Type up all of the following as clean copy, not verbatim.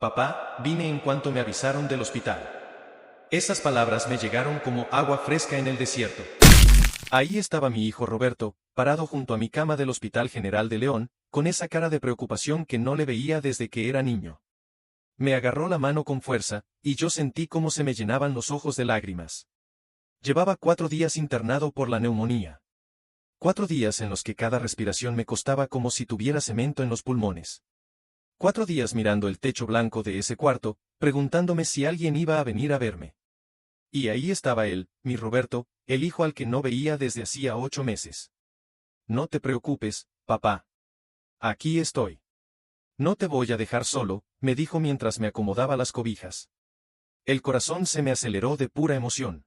Papá, vine en cuanto me avisaron del hospital. Esas palabras me llegaron como agua fresca en el desierto. Ahí estaba mi hijo Roberto, parado junto a mi cama del Hospital General de León, con esa cara de preocupación que no le veía desde que era niño. Me agarró la mano con fuerza, y yo sentí cómo se me llenaban los ojos de lágrimas. Llevaba 4 días internado por la neumonía. 4 días en los que cada respiración me costaba como si tuviera cemento en los pulmones. 4 días mirando el techo blanco de ese cuarto, preguntándome si alguien iba a venir a verme. Y ahí estaba él, mi Roberto, el hijo al que no veía desde hacía 8 meses. No te preocupes, papá. Aquí estoy. No te voy a dejar solo, me dijo mientras me acomodaba las cobijas. El corazón se me aceleró de pura emoción.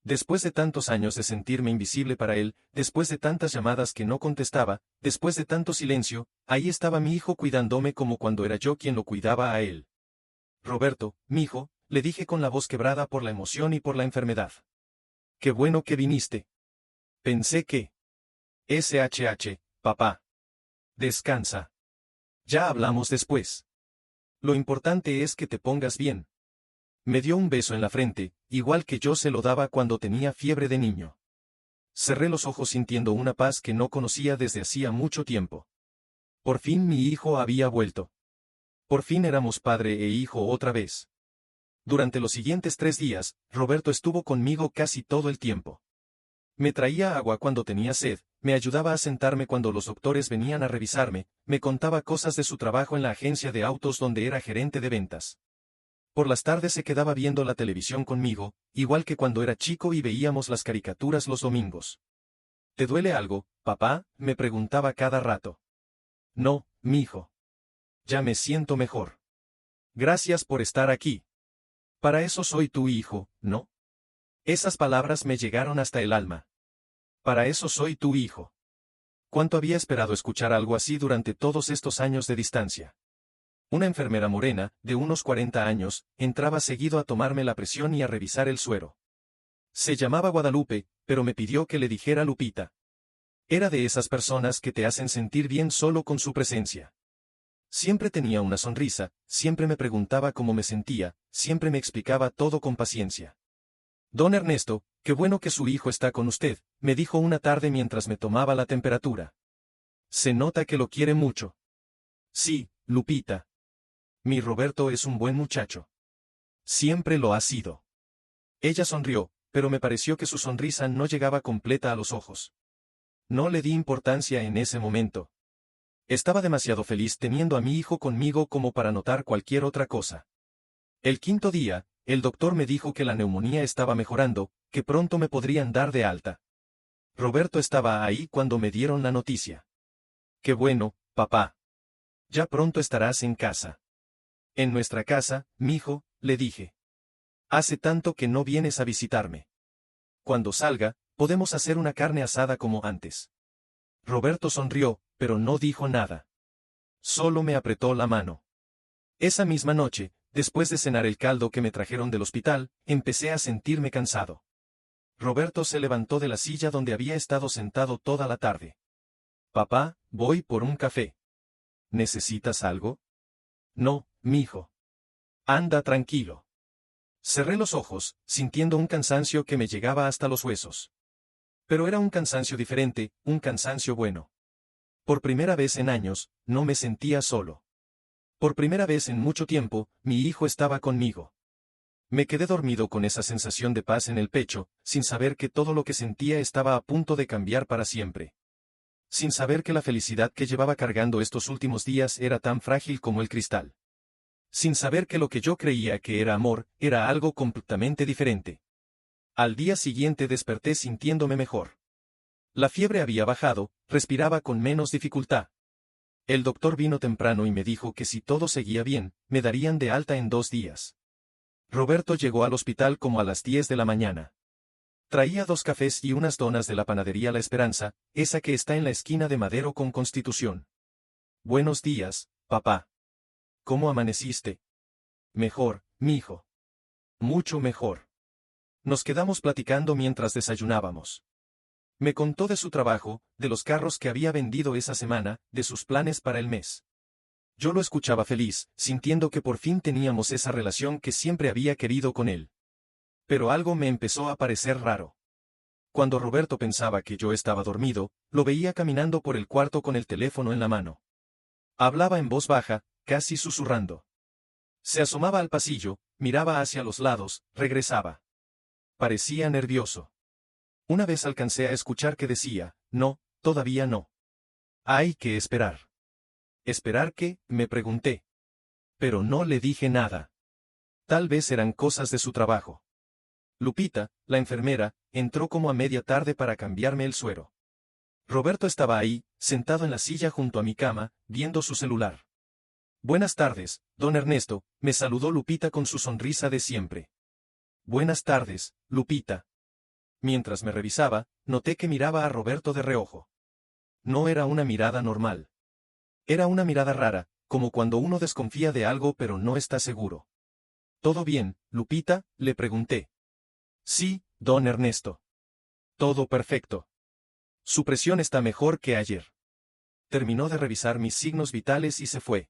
Después de tantos años de sentirme invisible para él, después de tantas llamadas que no contestaba, después de tanto silencio, ahí estaba mi hijo cuidándome como cuando era yo quien lo cuidaba a él. Roberto, mijo, le dije con la voz quebrada por la emoción y por la enfermedad. Qué bueno que viniste. Pensé que... SHH, papá. Descansa. Ya hablamos después. Lo importante es que te pongas bien. Me dio un beso en la frente, igual que yo se lo daba cuando tenía fiebre de niño. Cerré los ojos sintiendo una paz que no conocía desde hacía mucho tiempo. Por fin mi hijo había vuelto. Por fin éramos padre e hijo otra vez. Durante los siguientes 3 días, Roberto estuvo conmigo casi todo el tiempo. Me traía agua cuando tenía sed, me ayudaba a sentarme cuando los doctores venían a revisarme, me contaba cosas de su trabajo en la agencia de autos donde era gerente de ventas. Por las tardes se quedaba viendo la televisión conmigo, igual que cuando era chico y veíamos las caricaturas los domingos. ¿Te duele algo, papá?, me preguntaba cada rato. No, mijo. Ya me siento mejor. Gracias por estar aquí. Para eso soy tu hijo, ¿no? Esas palabras me llegaron hasta el alma. Para eso soy tu hijo. ¿Cuánto había esperado escuchar algo así durante todos estos años de distancia? Una enfermera morena, de unos 40 años, entraba seguido a tomarme la presión y a revisar el suero. Se llamaba Guadalupe, pero me pidió que le dijera Lupita. Era de esas personas que te hacen sentir bien solo con su presencia. Siempre tenía una sonrisa, siempre me preguntaba cómo me sentía, siempre me explicaba todo con paciencia. Don Ernesto, qué bueno que su hijo está con usted, me dijo una tarde mientras me tomaba la temperatura. Se nota que lo quiere mucho. Sí, Lupita. Mi Roberto es un buen muchacho. Siempre lo ha sido. Ella sonrió, pero me pareció que su sonrisa no llegaba completa a los ojos. No le di importancia en ese momento. Estaba demasiado feliz teniendo a mi hijo conmigo como para notar cualquier otra cosa. El quinto día, el doctor me dijo que la neumonía estaba mejorando, que pronto me podrían dar de alta. Roberto estaba ahí cuando me dieron la noticia. Qué bueno, papá. Ya pronto estarás en casa. En nuestra casa, mijo, le dije. Hace tanto que no vienes a visitarme. Cuando salga, podemos hacer una carne asada como antes. Roberto sonrió, pero no dijo nada. Solo me apretó la mano. Esa misma noche, después de cenar el caldo que me trajeron del hospital, empecé a sentirme cansado. Roberto se levantó de la silla donde había estado sentado toda la tarde. Papá, voy por un café. ¿Necesitas algo? No, mijo. Anda tranquilo. Cerré los ojos, sintiendo un cansancio que me llegaba hasta los huesos. Pero era un cansancio diferente, un cansancio bueno. Por primera vez en años, no me sentía solo. Por primera vez en mucho tiempo, mi hijo estaba conmigo. Me quedé dormido con esa sensación de paz en el pecho, sin saber que todo lo que sentía estaba a punto de cambiar para siempre. Sin saber que la felicidad que llevaba cargando estos últimos días era tan frágil como el cristal. Sin saber que lo que yo creía que era amor, era algo completamente diferente. Al día siguiente desperté sintiéndome mejor. La fiebre había bajado, respiraba con menos dificultad. El doctor vino temprano y me dijo que si todo seguía bien, me darían de alta en 2 días. Roberto llegó al hospital como a las 10 de la mañana. Traía 2 cafés y unas donas de la panadería La Esperanza, esa que está en la esquina de Madero con Constitución. Buenos días, papá. ¿Cómo amaneciste? Mejor, mijo. Mucho mejor. Nos quedamos platicando mientras desayunábamos. Me contó de su trabajo, de los carros que había vendido esa semana, de sus planes para el mes. Yo lo escuchaba feliz, sintiendo que por fin teníamos esa relación que siempre había querido con él. Pero algo me empezó a parecer raro. Cuando Roberto pensaba que yo estaba dormido, lo veía caminando por el cuarto con el teléfono en la mano. Hablaba en voz baja, casi susurrando. Se asomaba al pasillo, miraba hacia los lados, regresaba. Parecía nervioso. Una vez alcancé a escuchar que decía, no, todavía no. Hay que esperar. ¿Esperar qué?, me pregunté. Pero no le dije nada. Tal vez eran cosas de su trabajo. Lupita, la enfermera, entró como a media tarde para cambiarme el suero. Roberto estaba ahí, sentado en la silla junto a mi cama, viendo su celular. Buenas tardes, don Ernesto, me saludó Lupita con su sonrisa de siempre. Buenas tardes, Lupita. Mientras me revisaba, noté que miraba a Roberto de reojo. No era una mirada normal. Era una mirada rara, como cuando uno desconfía de algo pero no está seguro. ¿Todo bien, Lupita?, le pregunté. Sí, don Ernesto. Todo perfecto. Su presión está mejor que ayer. Terminó de revisar mis signos vitales y se fue.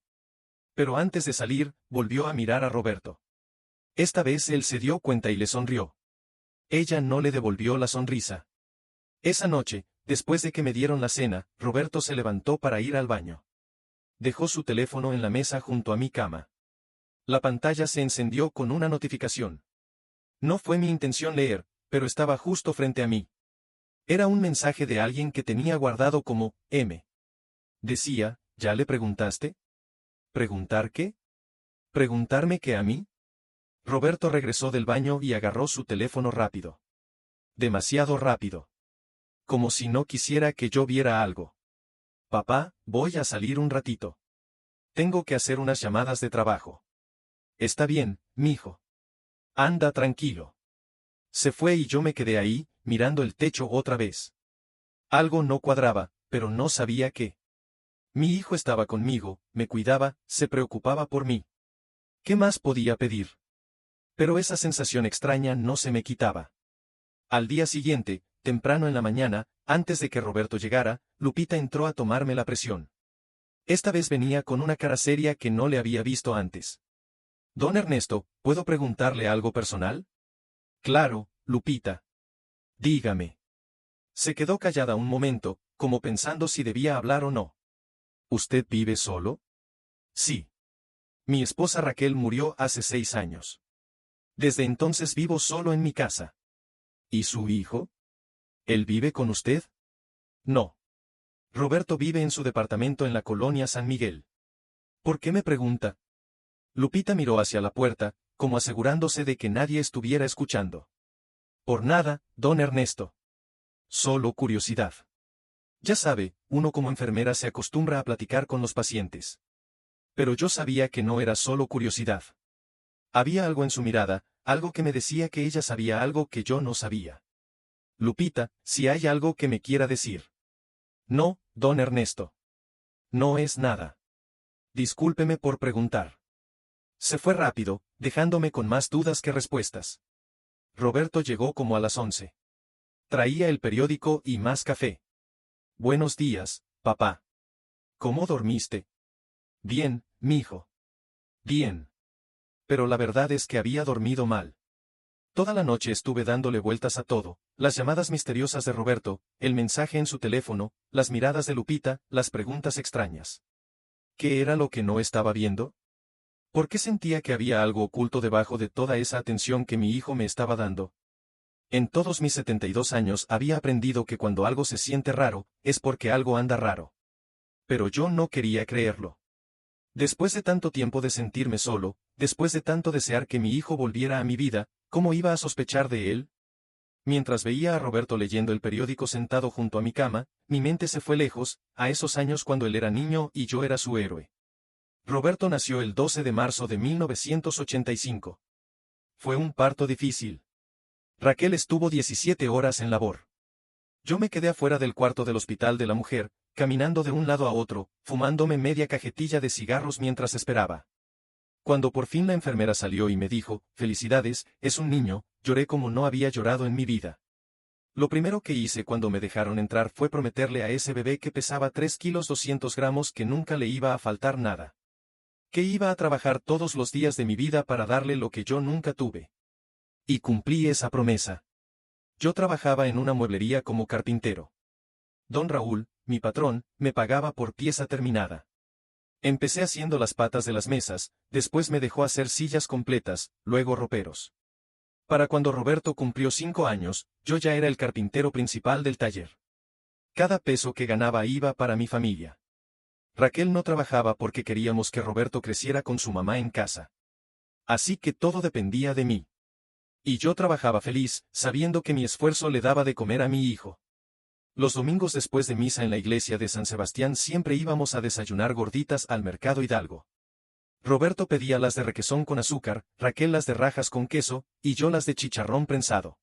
Pero antes de salir, volvió a mirar a Roberto. Esta vez él se dio cuenta y le sonrió. Ella no le devolvió la sonrisa. Esa noche, después de que me dieron la cena, Roberto se levantó para ir al baño. Dejó su teléfono en la mesa junto a mi cama. La pantalla se encendió con una notificación. No fue mi intención leer, pero estaba justo frente a mí. Era un mensaje de alguien que tenía guardado como M. Decía, ¿ya le preguntaste? ¿Preguntar qué? ¿Preguntarme qué a mí? Roberto regresó del baño y agarró su teléfono rápido. Demasiado rápido. Como si no quisiera que yo viera algo. Papá, voy a salir un ratito. Tengo que hacer unas llamadas de trabajo. Está bien, mijo. Anda tranquilo. Se fue y yo me quedé ahí, mirando el techo otra vez. Algo no cuadraba, pero no sabía qué. Mi hijo estaba conmigo, me cuidaba, se preocupaba por mí. ¿Qué más podía pedir? Pero esa sensación extraña no se me quitaba. Al día siguiente, temprano en la mañana, antes de que Roberto llegara, Lupita entró a tomarme la presión. Esta vez venía con una cara seria que no le había visto antes. Don Ernesto, ¿puedo preguntarle algo personal? Claro, Lupita. Dígame. Se quedó callada un momento, como pensando si debía hablar o no. ¿Usted vive solo? Sí. Mi esposa Raquel murió hace 6 años. Desde entonces vivo solo en mi casa. ¿Y su hijo? ¿Él vive con usted? No. Roberto vive en su departamento en la colonia San Miguel. ¿Por qué me pregunta? Lupita miró hacia la puerta, como asegurándose de que nadie estuviera escuchando. Por nada, don Ernesto. Solo curiosidad. Ya sabe, uno como enfermera se acostumbra a platicar con los pacientes. Pero yo sabía que no era solo curiosidad. Había algo en su mirada, algo que me decía que ella sabía algo que yo no sabía. Lupita, si hay algo que me quiera decir. No, don Ernesto. No es nada. Discúlpeme por preguntar. Se fue rápido, dejándome con más dudas que respuestas. Roberto llegó como a las 11. Traía el periódico y más café. Buenos días, papá. ¿Cómo dormiste? Bien, mijo. Bien. Pero la verdad es que había dormido mal. Toda la noche estuve dándole vueltas a todo, las llamadas misteriosas de Roberto, el mensaje en su teléfono, las miradas de Lupita, las preguntas extrañas. ¿Qué era lo que no estaba viendo? ¿Por qué sentía que había algo oculto debajo de toda esa atención que mi hijo me estaba dando? En todos mis 72 años había aprendido que cuando algo se siente raro, es porque algo anda raro. Pero yo no quería creerlo. Después de tanto tiempo de sentirme solo, después de tanto desear que mi hijo volviera a mi vida, ¿cómo iba a sospechar de él? Mientras veía a Roberto leyendo el periódico sentado junto a mi cama, mi mente se fue lejos, a esos años cuando él era niño y yo era su héroe. Roberto nació el 12 de marzo de 1985. Fue un parto difícil. Raquel estuvo 17 horas en labor. Yo me quedé afuera del cuarto del hospital de la mujer, caminando de un lado a otro, fumándome media cajetilla de cigarros mientras esperaba. Cuando por fin la enfermera salió y me dijo, «Felicidades, es un niño», lloré como no había llorado en mi vida. Lo primero que hice cuando me dejaron entrar fue prometerle a ese bebé que pesaba 3 kilos 200 gramos que nunca le iba a faltar nada. Que iba a trabajar todos los días de mi vida para darle lo que yo nunca tuve. Y cumplí esa promesa. Yo trabajaba en una mueblería como carpintero. Don Raúl, mi patrón, me pagaba por pieza terminada. Empecé haciendo las patas de las mesas, después me dejó hacer sillas completas, luego roperos. Para cuando Roberto cumplió 5 años, yo ya era el carpintero principal del taller. Cada peso que ganaba iba para mi familia. Raquel no trabajaba porque queríamos que Roberto creciera con su mamá en casa. Así que todo dependía de mí. Y yo trabajaba feliz, sabiendo que mi esfuerzo le daba de comer a mi hijo. Los domingos después de misa en la iglesia de San Sebastián siempre íbamos a desayunar gorditas al mercado Hidalgo. Roberto pedía las de requesón con azúcar, Raquel las de rajas con queso, y yo las de chicharrón prensado.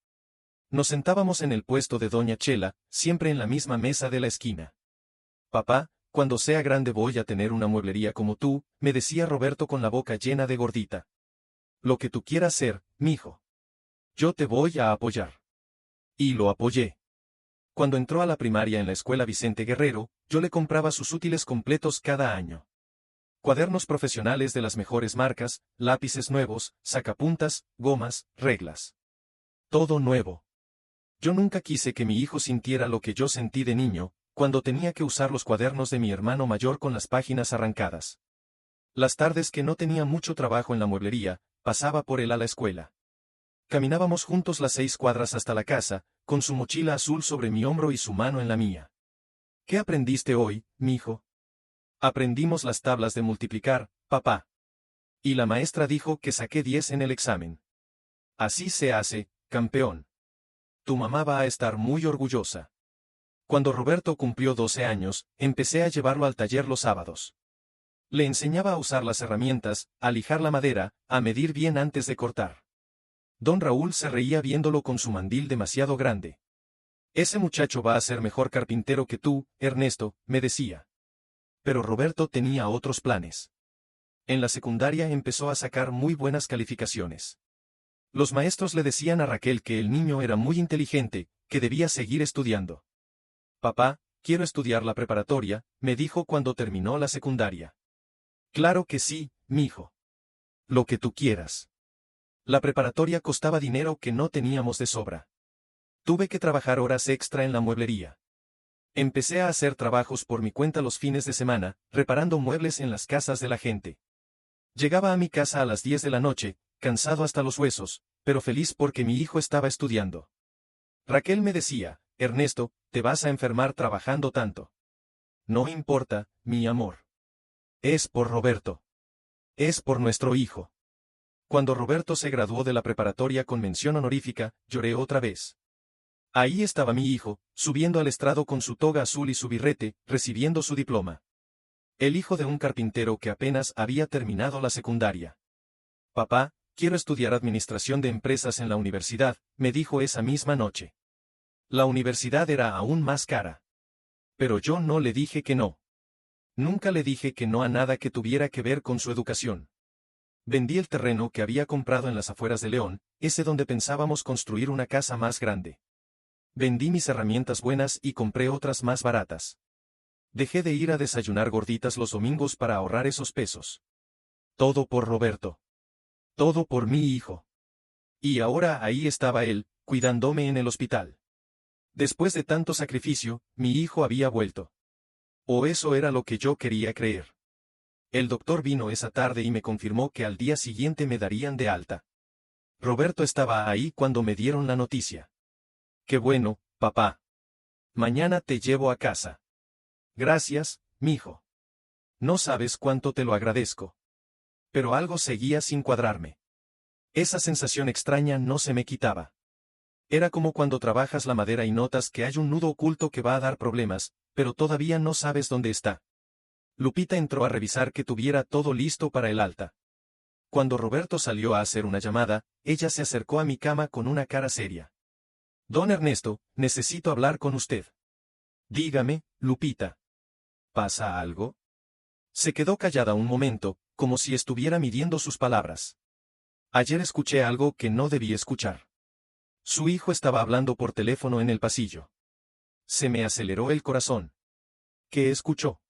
Nos sentábamos en el puesto de Doña Chela, siempre en la misma mesa de la esquina. Papá, cuando sea grande voy a tener una mueblería como tú, me decía Roberto con la boca llena de gordita. Lo que tú quieras ser, mijo. Yo te voy a apoyar. Y lo apoyé. Cuando entró a la primaria en la escuela Vicente Guerrero, yo le compraba sus útiles completos cada año. Cuadernos profesionales de las mejores marcas, lápices nuevos, sacapuntas, gomas, reglas. Todo nuevo. Yo nunca quise que mi hijo sintiera lo que yo sentí de niño, cuando tenía que usar los cuadernos de mi hermano mayor con las páginas arrancadas. Las tardes que no tenía mucho trabajo en la mueblería, pasaba por él a la escuela. Caminábamos juntos las 6 cuadras hasta la casa, con su mochila azul sobre mi hombro y su mano en la mía. ¿Qué aprendiste hoy, mijo? Aprendimos las tablas de multiplicar, papá. Y la maestra dijo que saqué 10 en el examen. Así se hace, campeón. Tu mamá va a estar muy orgullosa. Cuando Roberto cumplió 12 años, empecé a llevarlo al taller los sábados. Le enseñaba a usar las herramientas, a lijar la madera, a medir bien antes de cortar. Don Raúl se reía viéndolo con su mandil demasiado grande. Ese muchacho va a ser mejor carpintero que tú, Ernesto, me decía. Pero Roberto tenía otros planes. En la secundaria empezó a sacar muy buenas calificaciones. Los maestros le decían a Raquel que el niño era muy inteligente, que debía seguir estudiando. Papá, quiero estudiar la preparatoria, me dijo cuando terminó la secundaria. Claro que sí, mijo. Lo que tú quieras. La preparatoria costaba dinero que no teníamos de sobra. Tuve que trabajar horas extra en la mueblería. Empecé a hacer trabajos por mi cuenta los fines de semana, reparando muebles en las casas de la gente. Llegaba a mi casa a las 10 de la noche, cansado hasta los huesos, pero feliz porque mi hijo estaba estudiando. Raquel me decía, Ernesto, te vas a enfermar trabajando tanto. No importa, mi amor. Es por Roberto. Es por nuestro hijo. Cuando Roberto se graduó de la preparatoria con mención honorífica, lloré otra vez. Ahí estaba mi hijo, subiendo al estrado con su toga azul y su birrete, recibiendo su diploma. El hijo de un carpintero que apenas había terminado la secundaria. Papá, quiero estudiar administración de empresas en la universidad, me dijo esa misma noche. La universidad era aún más cara. Pero yo no le dije que no. Nunca le dije que no a nada que tuviera que ver con su educación. Vendí el terreno que había comprado en las afueras de León, ese donde pensábamos construir una casa más grande. Vendí mis herramientas buenas y compré otras más baratas. Dejé de ir a desayunar gorditas los domingos para ahorrar esos pesos. Todo por Roberto. Todo por mi hijo. Y ahora ahí estaba él, cuidándome en el hospital. Después de tanto sacrificio, mi hijo había vuelto. O eso era lo que yo quería creer. El doctor vino esa tarde y me confirmó que al día siguiente me darían de alta. Roberto estaba ahí cuando me dieron la noticia. Qué bueno, papá. Mañana te llevo a casa. Gracias, mijo. No sabes cuánto te lo agradezco. Pero algo seguía sin cuadrarme. Esa sensación extraña no se me quitaba. Era como cuando trabajas la madera y notas que hay un nudo oculto que va a dar problemas, pero todavía no sabes dónde está. Lupita entró a revisar que tuviera todo listo para el alta. Cuando Roberto salió a hacer una llamada, ella se acercó a mi cama con una cara seria. Don Ernesto, necesito hablar con usted. Dígame, Lupita. ¿Pasa algo? Se quedó callada un momento, como si estuviera midiendo sus palabras. Ayer escuché algo que no debí escuchar. Su hijo estaba hablando por teléfono en el pasillo. Se me aceleró el corazón. ¿Qué escuchó?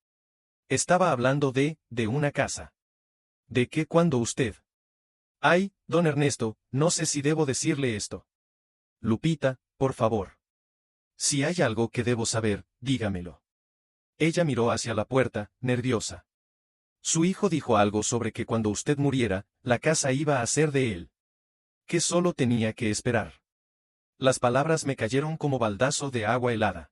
Estaba hablando de una casa. ¿De qué cuándo usted? Ay, don Ernesto, no sé si debo decirle esto. Lupita, por favor. Si hay algo que debo saber, dígamelo. Ella miró hacia la puerta, nerviosa. Su hijo dijo algo sobre que cuando usted muriera, la casa iba a ser de él. Que solo tenía que esperar. Las palabras me cayeron como baldazo de agua helada.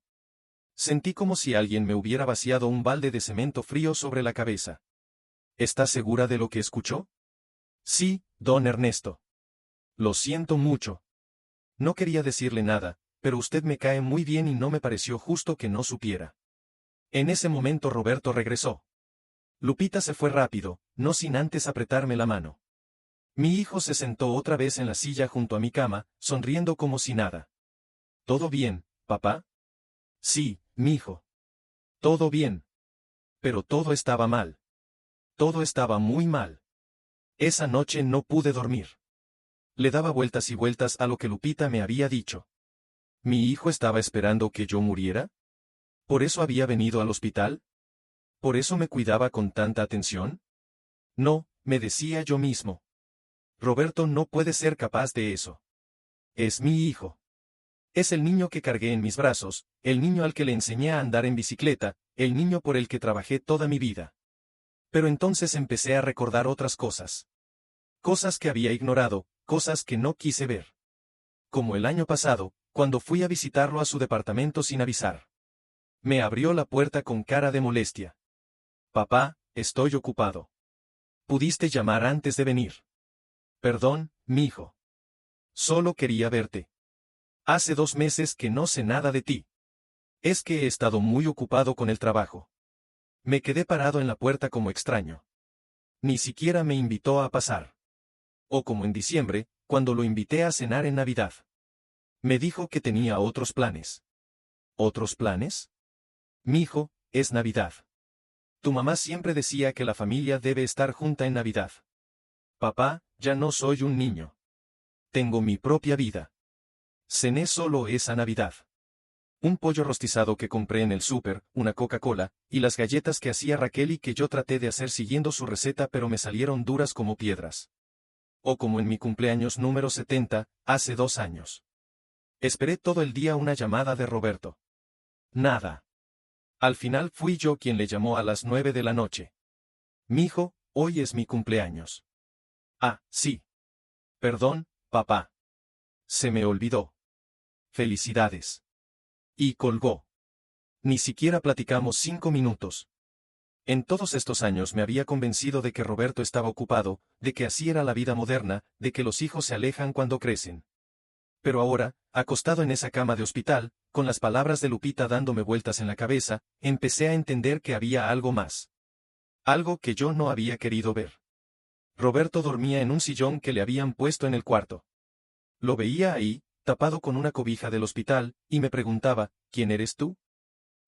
Sentí como si alguien me hubiera vaciado un balde de cemento frío sobre la cabeza. ¿Está segura de lo que escuchó? Sí, don Ernesto. Lo siento mucho. No quería decirle nada, pero usted me cae muy bien y no me pareció justo que no supiera. En ese momento Roberto regresó. Lupita se fue rápido, no sin antes apretarme la mano. Mi hijo se sentó otra vez en la silla junto a mi cama, sonriendo como si nada. ¿Todo bien, papá? Sí, mi hijo. Todo bien. Pero todo estaba mal. Todo estaba muy mal. Esa noche no pude dormir. Le daba vueltas y vueltas a lo que Lupita me había dicho. ¿Mi hijo estaba esperando que yo muriera? ¿Por eso había venido al hospital? ¿Por eso me cuidaba con tanta atención? No, me decía yo mismo. Roberto no puede ser capaz de eso. Es mi hijo. Es el niño que cargué en mis brazos, el niño al que le enseñé a andar en bicicleta, el niño por el que trabajé toda mi vida. Pero entonces empecé a recordar otras cosas. Cosas que había ignorado, cosas que no quise ver. Como el año pasado, cuando fui a visitarlo a su departamento sin avisar. Me abrió la puerta con cara de molestia. Papá, estoy ocupado. ¿Pudiste llamar antes de venir? Perdón, mijo. Solo quería verte. Hace 2 meses que no sé nada de ti. Es que he estado muy ocupado con el trabajo. Me quedé parado en la puerta como extraño. Ni siquiera me invitó a pasar. O como en diciembre, cuando lo invité a cenar en Navidad. Me dijo que tenía otros planes. ¿Otros planes? Mijo, es Navidad. Tu mamá siempre decía que la familia debe estar junta en Navidad. Papá, ya no soy un niño. Tengo mi propia vida. Cené solo esa Navidad. Un pollo rostizado que compré en el súper, una Coca-Cola, y las galletas que hacía Raquel y que yo traté de hacer siguiendo su receta pero me salieron duras como piedras. O como en mi cumpleaños número 70, hace 2 años. Esperé todo el día una llamada de Roberto. Nada. Al final fui yo quien le llamó a las 9 de la noche. Mijo, hoy es mi cumpleaños. Ah, sí. Perdón, papá. Se me olvidó. Felicidades. Y colgó. Ni siquiera platicamos 5 minutos. En todos estos años me había convencido de que Roberto estaba ocupado, de que así era la vida moderna, de que los hijos se alejan cuando crecen. Pero ahora, acostado en esa cama de hospital, con las palabras de Lupita dándome vueltas en la cabeza, empecé a entender que había algo más. Algo que yo no había querido ver. Roberto dormía en un sillón que le habían puesto en el cuarto. Lo veía ahí, tapado con una cobija del hospital, y me preguntaba, ¿quién eres tú?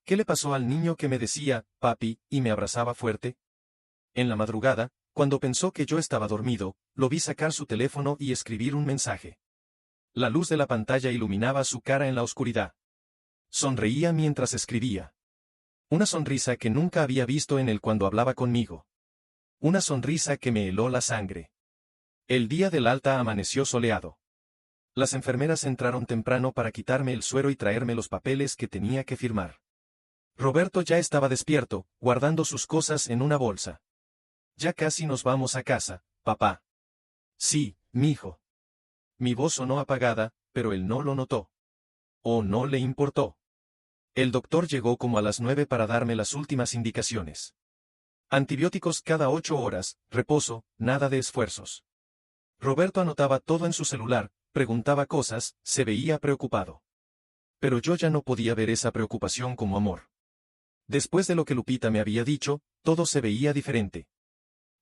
¿Qué le pasó al niño que me decía, papi, y me abrazaba fuerte? En la madrugada, cuando pensó que yo estaba dormido, lo vi sacar su teléfono y escribir un mensaje. La luz de la pantalla iluminaba su cara en la oscuridad. Sonreía mientras escribía. Una sonrisa que nunca había visto en él cuando hablaba conmigo. Una sonrisa que me heló la sangre. El día del alta amaneció soleado. Las enfermeras entraron temprano para quitarme el suero y traerme los papeles que tenía que firmar. Roberto ya estaba despierto, guardando sus cosas en una bolsa. Ya casi nos vamos a casa, papá. Sí, mijo. Mi voz sonó apagada, pero él no lo notó. O no le importó. El doctor llegó como a las 9 para darme las últimas indicaciones. Antibióticos cada 8 horas, reposo, nada de esfuerzos. Roberto anotaba todo en su celular, preguntaba cosas, se veía preocupado. Pero yo ya no podía ver esa preocupación como amor. Después de lo que Lupita me había dicho, todo se veía diferente.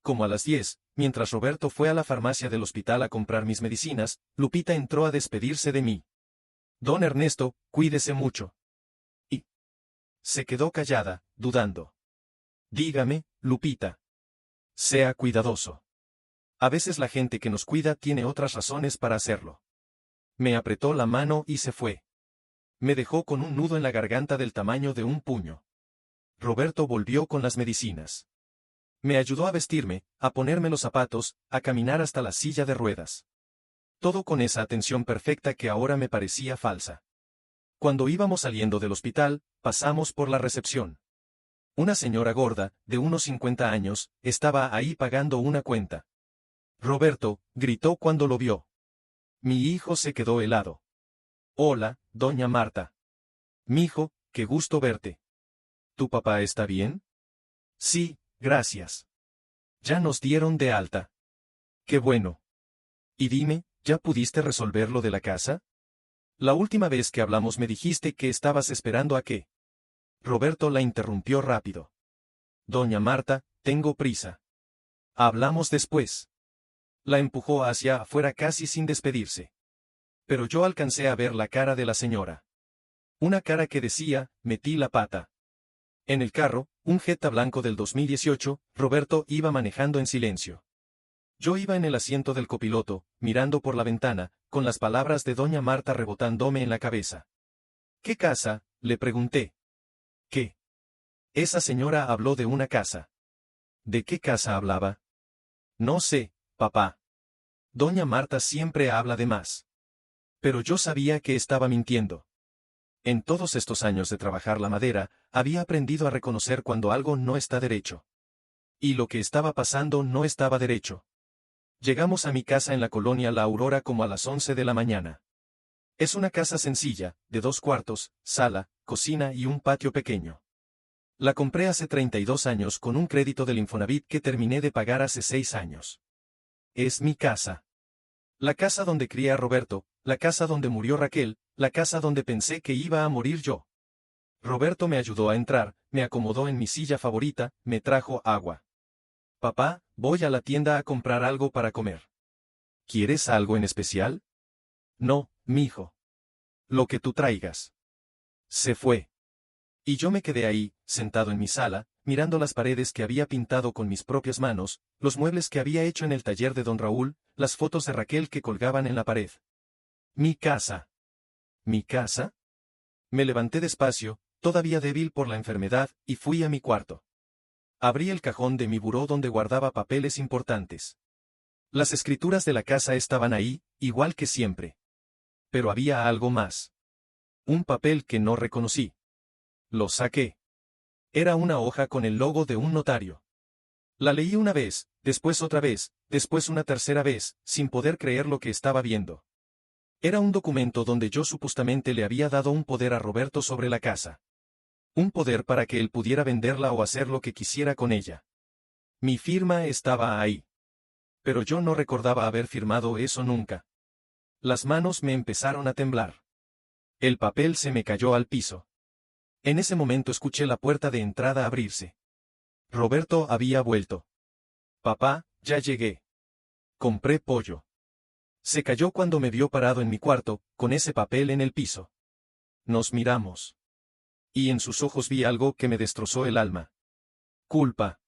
Como a las 10, mientras Roberto fue a la farmacia del hospital a comprar mis medicinas, Lupita entró a despedirse de mí. Don Ernesto, cuídese mucho. Y se quedó callada, dudando. Dígame, Lupita. Sea cuidadoso. A veces la gente que nos cuida tiene otras razones para hacerlo. Me apretó la mano y se fue. Me dejó con un nudo en la garganta del tamaño de un puño. Roberto volvió con las medicinas. Me ayudó a vestirme, a ponerme los zapatos, a caminar hasta la silla de ruedas. Todo con esa atención perfecta que ahora me parecía falsa. Cuando íbamos saliendo del hospital, pasamos por la recepción. Una señora gorda, de unos 50 años, estaba ahí pagando una cuenta. Roberto, gritó cuando lo vio. Mi hijo se quedó helado. Hola, doña Marta. Mijo, qué gusto verte. ¿Tu papá está bien? Sí, gracias. Ya nos dieron de alta. Qué bueno. Y dime, ¿ya pudiste resolver lo de la casa? La última vez que hablamos me dijiste que estabas esperando a qué. Roberto la interrumpió rápido. Doña Marta, tengo prisa. Hablamos después. La empujó hacia afuera casi sin despedirse. Pero yo alcancé a ver la cara de la señora. Una cara que decía, metí la pata. En el carro, un Jetta blanco del 2018, Roberto iba manejando en silencio. Yo iba en el asiento del copiloto, mirando por la ventana, con las palabras de doña Marta rebotándome en la cabeza. ¿Qué casa?, le pregunté. ¿Qué? Esa señora habló de una casa. ¿De qué casa hablaba? No sé, papá. Doña Marta siempre habla de más. Pero yo sabía que estaba mintiendo. En todos estos años de trabajar la madera, había aprendido a reconocer cuando algo no está derecho. Y lo que estaba pasando no estaba derecho. Llegamos a mi casa en la colonia La Aurora como a las 11 de la mañana. Es una casa sencilla, de 2 cuartos, sala, cocina y un patio pequeño. La compré hace 32 años con un crédito del Infonavit que terminé de pagar hace 6 años. Es mi casa. La casa donde crié a Roberto, la casa donde murió Raquel, la casa donde pensé que iba a morir yo. Roberto me ayudó a entrar, me acomodó en mi silla favorita, me trajo agua. Papá, voy a la tienda a comprar algo para comer. ¿Quieres algo en especial? No, mijo. Lo que tú traigas. Se fue. Y yo me quedé ahí, sentado en mi sala, mirando las paredes que había pintado con mis propias manos, los muebles que había hecho en el taller de don Raúl, las fotos de Raquel que colgaban en la pared. Mi casa. ¿Mi casa? Me levanté despacio, todavía débil por la enfermedad, y fui a mi cuarto. Abrí el cajón de mi buró donde guardaba papeles importantes. Las escrituras de la casa estaban ahí, igual que siempre. Pero había algo más. Un papel que no reconocí. Lo saqué. Era una hoja con el logo de un notario. La leí una vez, después otra vez, después una tercera vez, sin poder creer lo que estaba viendo. Era un documento donde yo supuestamente le había dado un poder a Roberto sobre la casa. Un poder para que él pudiera venderla o hacer lo que quisiera con ella. Mi firma estaba ahí. Pero yo no recordaba haber firmado eso nunca. Las manos me empezaron a temblar. El papel se me cayó al piso. En ese momento escuché la puerta de entrada abrirse. Roberto había vuelto. Papá, ya llegué. Compré pollo. Se cayó cuando me vio parado en mi cuarto, con ese papel en el piso. Nos miramos. Y en sus ojos vi algo que me destrozó el alma. Culpa.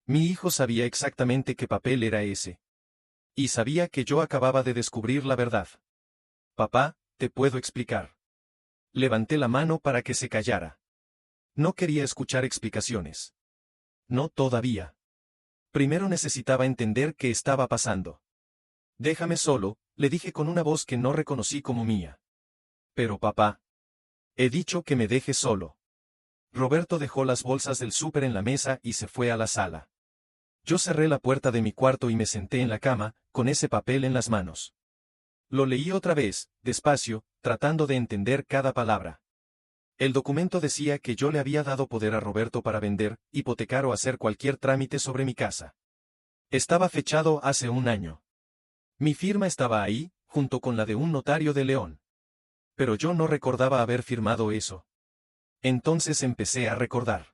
Mi hijo sabía exactamente qué papel era ese. Y sabía que yo acababa de descubrir la verdad. Papá, te puedo explicar. Levanté la mano para que se callara. No quería escuchar explicaciones. No todavía. Primero necesitaba entender qué estaba pasando. Déjame solo, le dije con una voz que no reconocí como mía. Pero papá. He dicho que me deje solo. Roberto dejó las bolsas del súper en la mesa y se fue a la sala. Yo cerré la puerta de mi cuarto y me senté en la cama, con ese papel en las manos. Lo leí otra vez, despacio, tratando de entender cada palabra. El documento decía que yo le había dado poder a Roberto para vender, hipotecar o hacer cualquier trámite sobre mi casa. Estaba fechado hace un año. Mi firma estaba ahí, junto con la de un notario de León. Pero yo no recordaba haber firmado eso. Entonces empecé a recordar.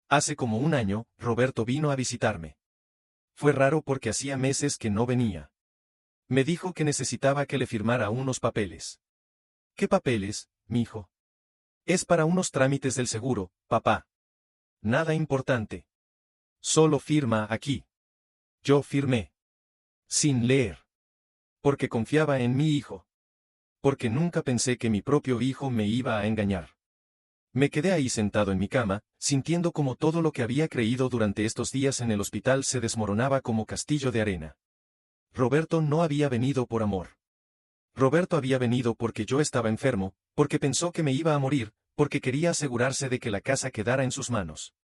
Hace como un año, Roberto vino a visitarme. Fue raro porque hacía meses que no venía. Me dijo que necesitaba que le firmara unos papeles. ¿Qué papeles, mijo? Es para unos trámites del seguro, papá. Nada importante. Solo firma aquí. Yo firmé. Sin leer. Porque confiaba en mi hijo. Porque nunca pensé que mi propio hijo me iba a engañar. Me quedé ahí sentado en mi cama, sintiendo como todo lo que había creído durante estos días en el hospital se desmoronaba como castillo de arena. Roberto no había venido por amor. Roberto había venido porque yo estaba enfermo, porque pensó que me iba a morir, porque quería asegurarse de que la casa quedara en sus manos.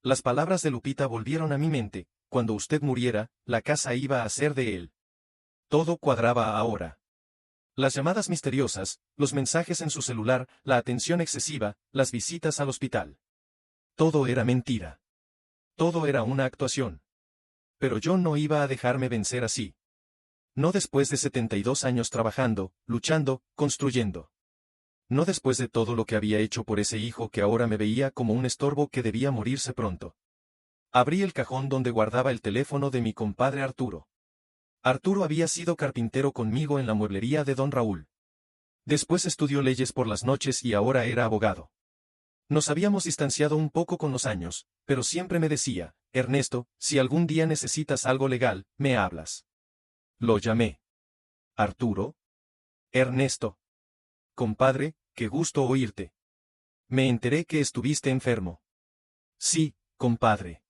Las palabras de Lupita volvieron a mi mente: cuando usted muriera, la casa iba a ser de él. Todo cuadraba ahora. Las llamadas misteriosas, los mensajes en su celular, la atención excesiva, las visitas al hospital. Todo era mentira. Todo era una actuación. Pero yo no iba a dejarme vencer así. No después de 72 años trabajando, luchando, construyendo. No después de todo lo que había hecho por ese hijo que ahora me veía como un estorbo que debía morirse pronto. Abrí el cajón donde guardaba el teléfono de mi compadre Arturo. Arturo había sido carpintero conmigo en la mueblería de don Raúl. Después estudió leyes por las noches y ahora era abogado. Nos habíamos distanciado un poco con los años, pero siempre me decía: Ernesto, si algún día necesitas algo legal, me hablas. Lo llamé. Arturo. Ernesto. Compadre, qué gusto oírte. Me enteré que estuviste enfermo. Sí, compadre.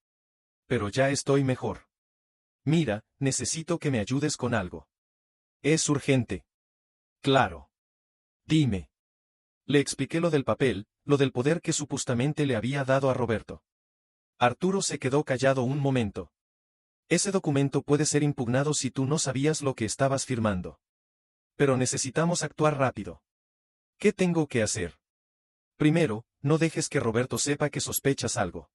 Pero ya estoy mejor. Mira, necesito que me ayudes con algo. Es urgente. Claro. Dime. Le expliqué lo del papel, lo del poder que supuestamente le había dado a Roberto. Arturo se quedó callado un momento. Ese documento puede ser impugnado si tú no sabías lo que estabas firmando. Pero necesitamos actuar rápido. ¿Qué tengo que hacer? Primero, no dejes que Roberto sepa que sospechas algo.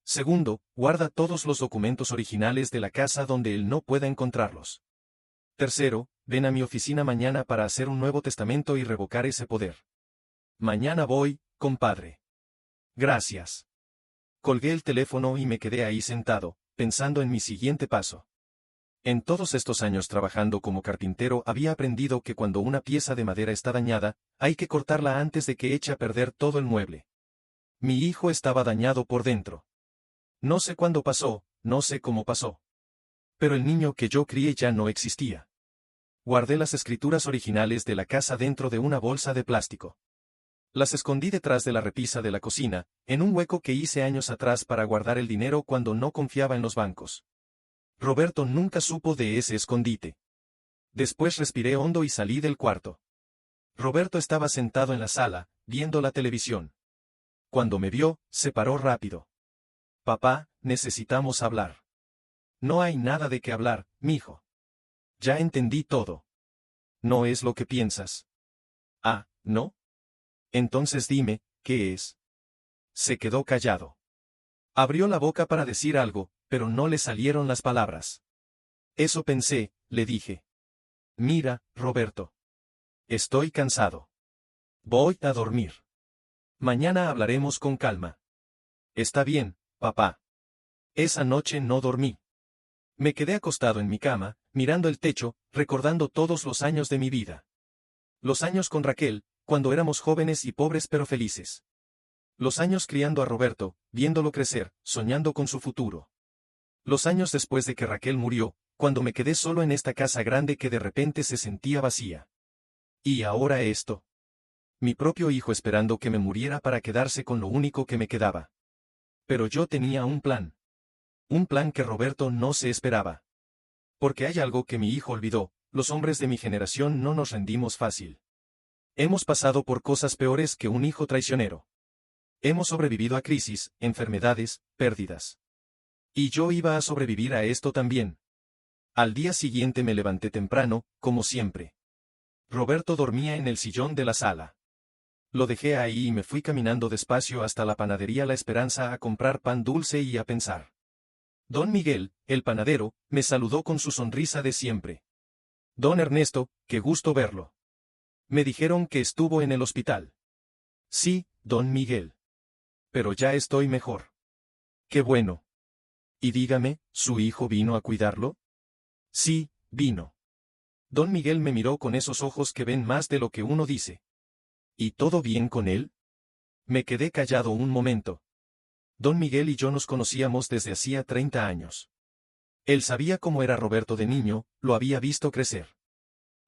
Segundo, guarda todos los documentos originales de la casa donde él no pueda encontrarlos. Tercero, ven a mi oficina mañana para hacer un nuevo testamento y revocar ese poder. Mañana voy, compadre. Gracias. Colgué el teléfono y me quedé ahí sentado, pensando en mi siguiente paso. En todos estos años trabajando como carpintero había aprendido que cuando una pieza de madera está dañada, hay que cortarla antes de que eche a perder todo el mueble. Mi hijo estaba dañado por dentro. No sé cuándo pasó, no sé cómo pasó. Pero el niño que yo crié ya no existía. Guardé las escrituras originales de la casa dentro de una bolsa de plástico. Las escondí detrás de la repisa de la cocina, en un hueco que hice años atrás para guardar el dinero cuando no confiaba en los bancos. Roberto nunca supo de ese escondite. Después respiré hondo y salí del cuarto. Roberto estaba sentado en la sala, viendo la televisión. Cuando me vio, se paró rápido. Papá, necesitamos hablar. No hay nada de qué hablar, mijo. Ya entendí todo. No es lo que piensas. Ah, ¿no? Entonces dime, ¿qué es? Se quedó callado. Abrió la boca para decir algo, pero no le salieron las palabras. Eso pensé, le dije. Mira, Roberto. Estoy cansado. Voy a dormir. Mañana hablaremos con calma. Está bien, papá. Esa noche no dormí. Me quedé acostado en mi cama, mirando el techo, recordando todos los años de mi vida. Los años con Raquel, cuando éramos jóvenes y pobres pero felices. Los años criando a Roberto, viéndolo crecer, soñando con su futuro. Los años después de que Raquel murió, cuando me quedé solo en esta casa grande que de repente se sentía vacía. Y ahora esto. Mi propio hijo esperando que me muriera para quedarse con lo único que me quedaba. Pero yo tenía un plan. Un plan que Roberto no se esperaba. Porque hay algo que mi hijo olvidó: los hombres de mi generación no nos rendimos fácil. Hemos pasado por cosas peores que un hijo traicionero. Hemos sobrevivido a crisis, enfermedades, pérdidas. Y yo iba a sobrevivir a esto también. Al día siguiente me levanté temprano, como siempre. Roberto dormía en el sillón de la sala. Lo dejé ahí y me fui caminando despacio hasta la panadería La Esperanza a comprar pan dulce y a pensar. Don Miguel, el panadero, me saludó con su sonrisa de siempre. Don Ernesto, qué gusto verlo. Me dijeron que estuvo en el hospital. Sí, don Miguel. Pero ya estoy mejor. Qué bueno. Y dígame, ¿su hijo vino a cuidarlo? Sí, vino. Don Miguel me miró con esos ojos que ven más de lo que uno dice. ¿Y todo bien con él? Me quedé callado un momento. Don Miguel y yo nos conocíamos desde hacía 30 años. Él sabía cómo era Roberto de niño, lo había visto crecer.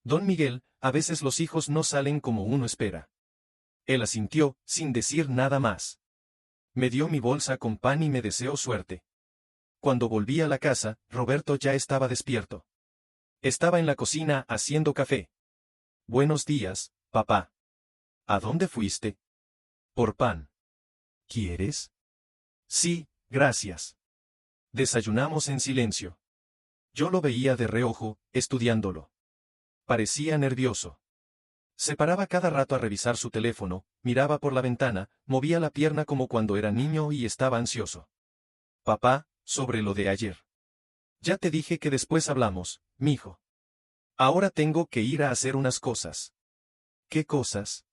Don Miguel, a veces los hijos no salen como uno espera. Él asintió, sin decir nada más. Me dio mi bolsa con pan y me deseó suerte. Cuando volví a la casa, Roberto ya estaba despierto. Estaba en la cocina haciendo café. Buenos días, papá. ¿A dónde fuiste? Por pan. ¿Quieres? Sí, gracias. Desayunamos en silencio. Yo lo veía de reojo, estudiándolo. Parecía nervioso. Se paraba cada rato a revisar su teléfono, miraba por la ventana, movía la pierna como cuando era niño y estaba ansioso. Papá, sobre lo de ayer. Ya te dije que después hablamos, mijo. Ahora tengo que ir a hacer unas cosas. ¿Qué cosas?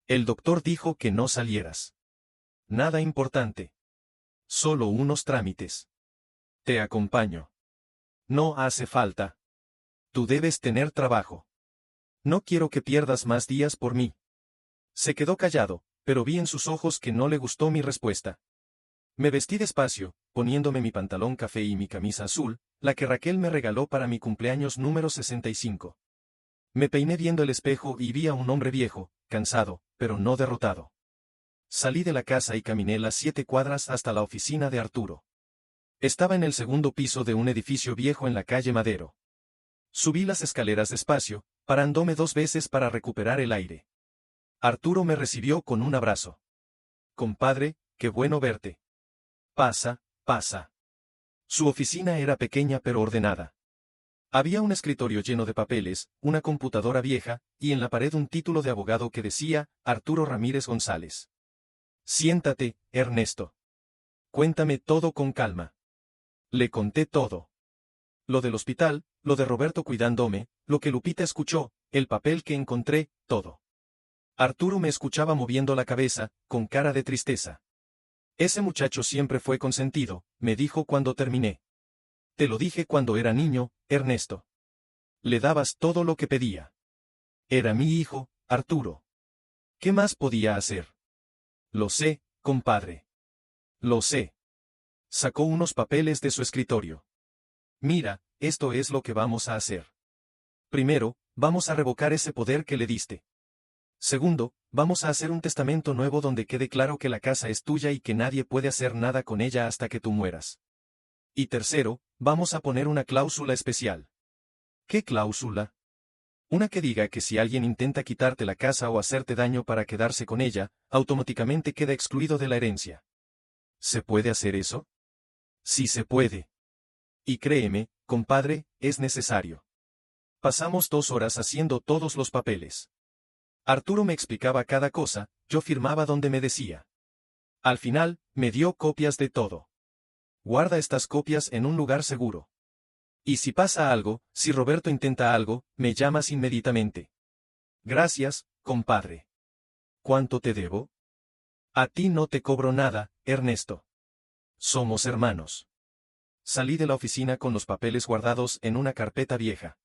El doctor dijo que no salieras. Nada importante. Solo unos trámites. Te acompaño. No hace falta. Tú debes tener trabajo. No quiero que pierdas más días por mí. Se quedó callado, pero vi en sus ojos que no le gustó mi respuesta. Me vestí despacio, poniéndome mi pantalón café y mi camisa azul, la que Raquel me regaló para mi cumpleaños número 65. Me peiné viendo el espejo y vi a un hombre viejo, cansado, pero no derrotado. Salí de la casa y caminé las 7 cuadras hasta la oficina de Arturo. Estaba en el segundo piso de un edificio viejo en la calle Madero. Subí las escaleras despacio, parándome 2 veces para recuperar el aire. Arturo me recibió con un abrazo. Compadre, qué bueno verte. Pasa, pasa. Su oficina era pequeña pero ordenada. Había un escritorio lleno de papeles, una computadora vieja, y en la pared un título de abogado que decía, Arturo Ramírez González. Siéntate, Ernesto. Cuéntame todo con calma. Le conté todo. Lo del hospital, lo de Roberto cuidándome, lo que Lupita escuchó, el papel que encontré, todo. Arturo me escuchaba moviendo la cabeza, con cara de tristeza. Ese muchacho siempre fue consentido, me dijo cuando terminé. Te lo dije cuando era niño, Ernesto. Le dabas todo lo que pedía. Era mi hijo, Arturo. ¿Qué más podía hacer? Lo sé, compadre. Lo sé. Sacó unos papeles de su escritorio. Mira, esto es lo que vamos a hacer. Primero, vamos a revocar ese poder que le diste. Segundo, vamos a hacer un testamento nuevo donde quede claro que la casa es tuya y que nadie puede hacer nada con ella hasta que tú mueras. Y tercero, vamos a poner una cláusula especial. ¿Qué cláusula? Una que diga que si alguien intenta quitarte la casa o hacerte daño para quedarse con ella, automáticamente queda excluido de la herencia. ¿Se puede hacer eso? Sí se puede. Y créeme, compadre, es necesario. Pasamos 2 horas haciendo todos los papeles. Arturo me explicaba cada cosa, yo firmaba donde me decía. Al final, me dio copias de todo. Guarda estas copias en un lugar seguro. Y si pasa algo, si Roberto intenta algo, me llamas inmediatamente. Gracias, compadre. ¿Cuánto te debo? A ti no te cobro nada, Ernesto. Somos hermanos. Salí de la oficina con los papeles guardados en una carpeta vieja.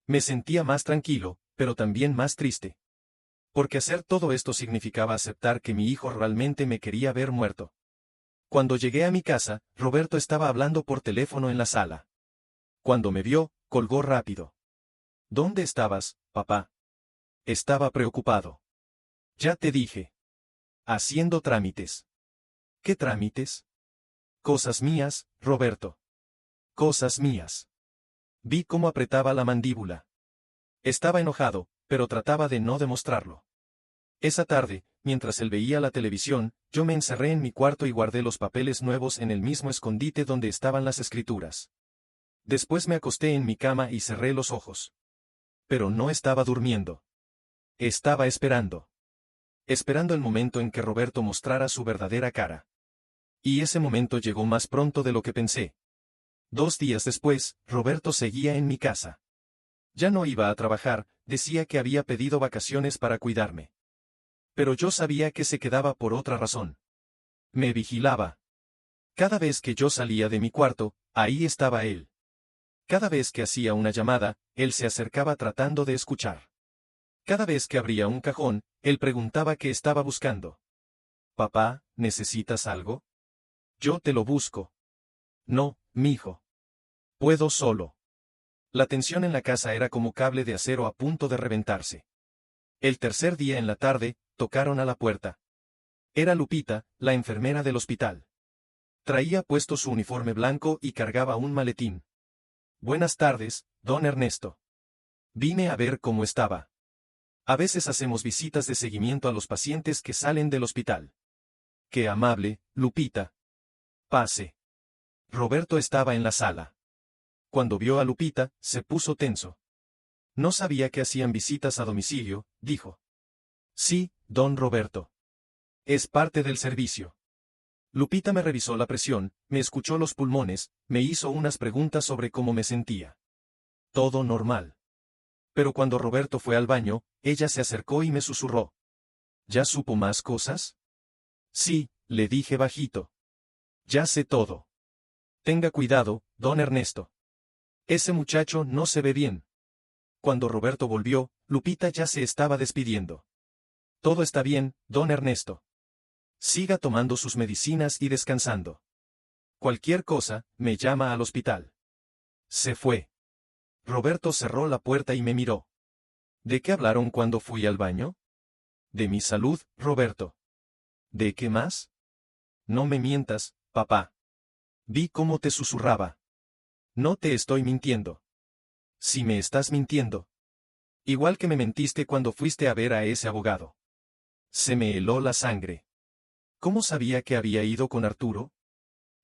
Me sentía más tranquilo, pero también más triste. Porque hacer todo esto significaba aceptar que mi hijo realmente me quería ver muerto. Cuando llegué a mi casa, Roberto estaba hablando por teléfono en la sala. Cuando me vio, colgó rápido. ¿Dónde estabas, papá? Estaba preocupado. Ya te dije. Haciendo trámites. ¿Qué trámites? Cosas mías, Roberto. Cosas mías. Vi cómo apretaba la mandíbula. Estaba enojado, pero trataba de no demostrarlo. Esa tarde, mientras él veía la televisión, yo me encerré en mi cuarto y guardé los papeles nuevos en el mismo escondite donde estaban las escrituras. Después me acosté en mi cama y cerré los ojos. Pero no estaba durmiendo. Estaba esperando. Esperando el momento en que Roberto mostrara su verdadera cara. Y ese momento llegó más pronto de lo que pensé. 2 días después, Roberto seguía en mi casa. Ya no iba a trabajar, decía que había pedido vacaciones para cuidarme. Pero yo sabía que se quedaba por otra razón. Me vigilaba. Cada vez que yo salía de mi cuarto, ahí estaba él. Cada vez que hacía una llamada, él se acercaba tratando de escuchar. Cada vez que abría un cajón, él preguntaba qué estaba buscando. Papá, ¿necesitas algo? Yo te lo busco. No, mijo. Puedo solo. La tensión en la casa era como cable de acero a punto de reventarse. El tercer día en la tarde, tocaron a la puerta. Era Lupita, la enfermera del hospital. Traía puesto su uniforme blanco y cargaba un maletín. Buenas tardes, don Ernesto. Vine a ver cómo estaba. A veces hacemos visitas de seguimiento a los pacientes que salen del hospital. Qué amable, Lupita. Pase. Roberto estaba en la sala. Cuando vio a Lupita, se puso tenso. No sabía que hacían visitas a domicilio, dijo. Sí, don Roberto. Es parte del servicio. Lupita me revisó la presión, me escuchó los pulmones, me hizo unas preguntas sobre cómo me sentía. Todo normal. Pero cuando Roberto fue al baño, ella se acercó y me susurró. ¿Ya supo más cosas? Sí, le dije bajito. Ya sé todo. Tenga cuidado, don Ernesto. Ese muchacho no se ve bien. Cuando Roberto volvió, Lupita ya se estaba despidiendo. Todo está bien, don Ernesto. Siga tomando sus medicinas y descansando. Cualquier cosa, me llama al hospital. Se fue. Roberto cerró la puerta y me miró. ¿De qué hablaron cuando fui al baño? De mi salud, Roberto. ¿De qué más? No me mientas, papá. Vi cómo te susurraba. No te estoy mintiendo. Si me estás mintiendo. Igual que me mentiste cuando fuiste a ver a ese abogado. Se me heló la sangre. ¿Cómo sabía que había ido con Arturo?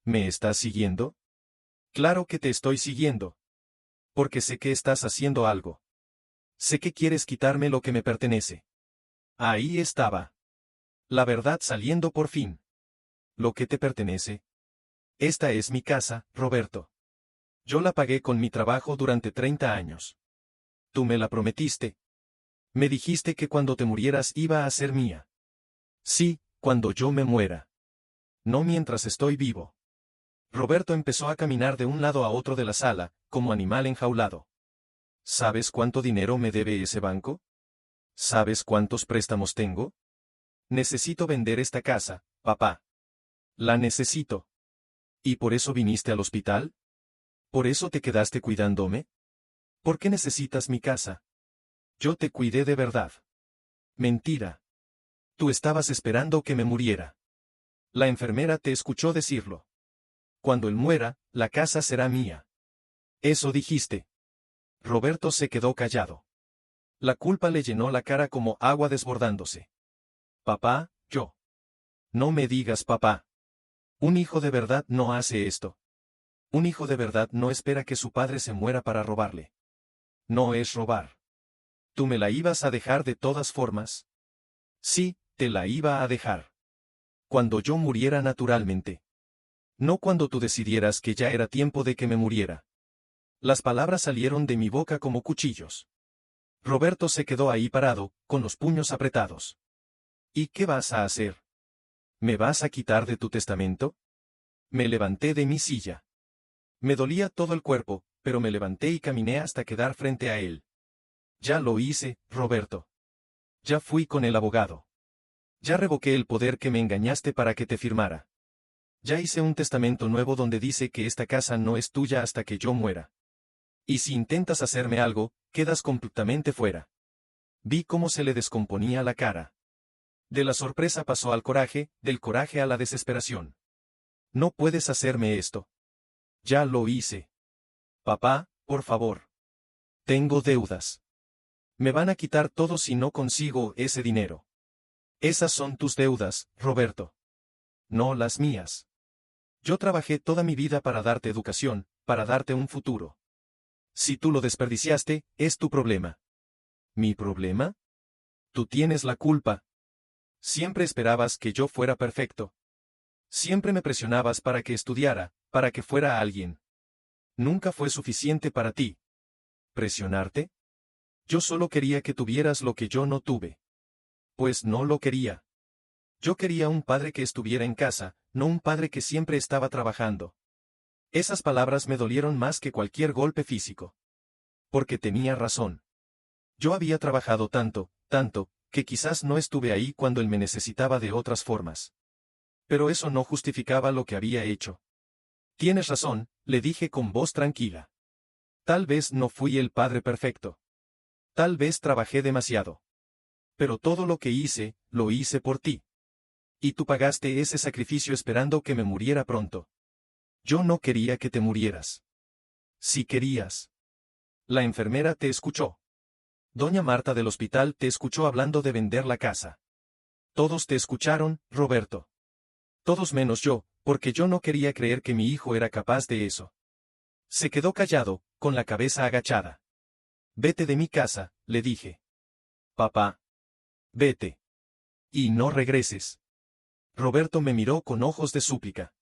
¿Me estás siguiendo? Claro que te estoy siguiendo. Porque sé que estás haciendo algo. Sé que quieres quitarme lo que me pertenece. Ahí estaba. La verdad saliendo por fin. ¿Lo que te pertenece? Esta es mi casa, Roberto. Yo la pagué con mi trabajo durante 30 años. Tú me la prometiste. Me dijiste que cuando te murieras iba a ser mía. Sí, cuando yo me muera. No mientras estoy vivo. Roberto empezó a caminar de un lado a otro de la sala, como animal enjaulado. ¿Sabes cuánto dinero me debe ese banco? ¿Sabes cuántos préstamos tengo? Necesito vender esta casa, papá. La necesito. ¿Y por eso viniste al hospital? ¿Por eso te quedaste cuidándome? ¿Por qué necesitas mi casa? Yo te cuidé de verdad. Mentira. Tú estabas esperando que me muriera. La enfermera te escuchó decirlo. Cuando él muera, la casa será mía. Eso dijiste. Roberto se quedó callado. La culpa le llenó la cara como agua desbordándose. Papá, yo. No me digas papá. Un hijo de verdad no hace esto. Un hijo de verdad no espera que su padre se muera para robarle. No es robar. ¿Tú me la ibas a dejar de todas formas? Sí, te la iba a dejar. Cuando yo muriera naturalmente. No cuando tú decidieras que ya era tiempo de que me muriera. Las palabras salieron de mi boca como cuchillos. Roberto se quedó ahí parado, con los puños apretados. ¿Y qué vas a hacer? ¿Me vas a quitar de tu testamento? Me levanté de mi silla. Me dolía todo el cuerpo, pero me levanté y caminé hasta quedar frente a él. Ya lo hice, Roberto. Ya fui con el abogado. Ya revoqué el poder que me engañaste para que te firmara. Ya hice un testamento nuevo donde dice que esta casa no es tuya hasta que yo muera. Y si intentas hacerme algo, quedas completamente fuera. Vi cómo se le descomponía la cara. De la sorpresa pasó al coraje, del coraje a la desesperación. No puedes hacerme esto. Ya lo hice. Papá, por favor. Tengo deudas. Me van a quitar todo si no consigo ese dinero. Esas son tus deudas, Roberto. No las mías. Yo trabajé toda mi vida para darte educación, para darte un futuro. Si tú lo desperdiciaste, es tu problema. ¿Mi problema? Tú tienes la culpa. Siempre esperabas que yo fuera perfecto. Siempre me presionabas para que estudiara, para que fuera alguien. Nunca fue suficiente para ti. ¿Presionarte? Yo solo quería que tuvieras lo que yo no tuve. Pues no lo quería. Yo quería un padre que estuviera en casa, no un padre que siempre estaba trabajando. Esas palabras me dolieron más que cualquier golpe físico. Porque tenía razón. Yo había trabajado tanto, que quizás no estuve ahí cuando él me necesitaba de otras formas. Pero eso no justificaba lo que había hecho. Tienes razón, le dije con voz tranquila. Tal vez no fui el padre perfecto. Tal vez trabajé demasiado. Pero todo lo que hice, lo hice por ti. Y tú pagaste ese sacrificio esperando que me muriera pronto. Yo no quería que te murieras. Si querías. La enfermera te escuchó. Doña Marta del hospital te escuchó hablando de vender la casa. Todos te escucharon, Roberto. Todos menos yo, porque yo no quería creer que mi hijo era capaz de eso. Se quedó callado, con la cabeza agachada. Vete de mi casa, le dije. Papá. Vete. Y no regreses. Roberto me miró con ojos de súplica.